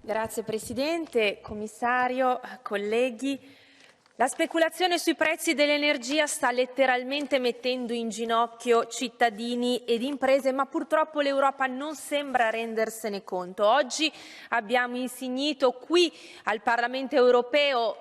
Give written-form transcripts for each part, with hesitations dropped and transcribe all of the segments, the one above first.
Grazie Presidente, Commissario, colleghi. La speculazione sui prezzi dell'energia sta letteralmente mettendo in ginocchio cittadini ed imprese, ma purtroppo l'Europa non sembra rendersene conto. Oggi abbiamo insignito qui al Parlamento europeo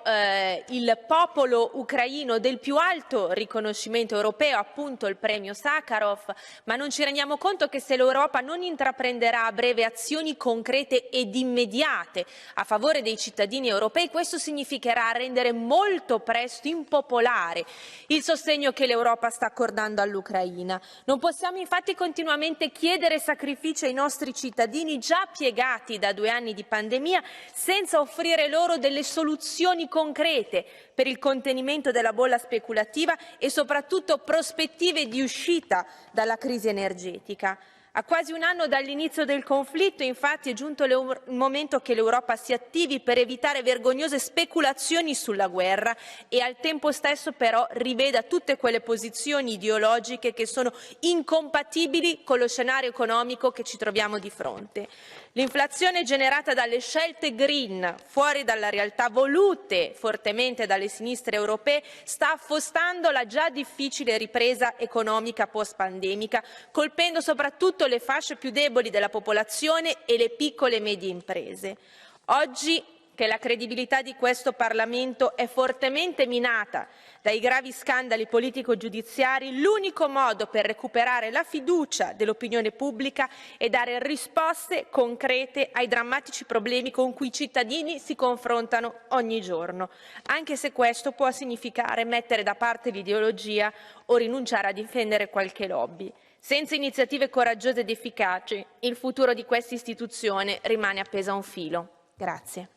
il popolo ucraino del più alto riconoscimento europeo, appunto il premio Sakharov, ma non ci rendiamo conto che se l'Europa non intraprenderà a breve azioni concrete ed immediate a favore dei cittadini europei, questo significherà rendere molto presto impopolare il sostegno che l'Europa sta accordando all'Ucraina. Non possiamo infatti continuamente chiedere sacrifici ai nostri cittadini già piegati da 2 anni di pandemia senza offrire loro delle soluzioni concrete per il contenimento della bolla speculativa e soprattutto prospettive di uscita dalla crisi energetica. A quasi 1 anno dall'inizio del conflitto, infatti, è giunto il momento che l'Europa si attivi per evitare vergognose speculazioni sulla guerra e al tempo stesso però riveda tutte quelle posizioni ideologiche che sono incompatibili con lo scenario economico che ci troviamo di fronte. L'inflazione generata dalle scelte green, fuori dalla realtà, volute fortemente dalle sinistre europee, sta affostando la già difficile ripresa economica post-pandemica, colpendo soprattutto le fasce più deboli della popolazione e le piccole e medie imprese. Oggi che la credibilità di questo Parlamento è fortemente minata dai gravi scandali politico-giudiziari, l'unico modo per recuperare la fiducia dell'opinione pubblica è dare risposte concrete ai drammatici problemi con cui i cittadini si confrontano ogni giorno, anche se questo può significare mettere da parte l'ideologia o rinunciare a difendere qualche lobby. Senza iniziative coraggiose ed efficaci, il futuro di questa istituzione rimane appeso a un filo. Grazie.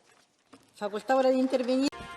Facoltà ora di intervenire.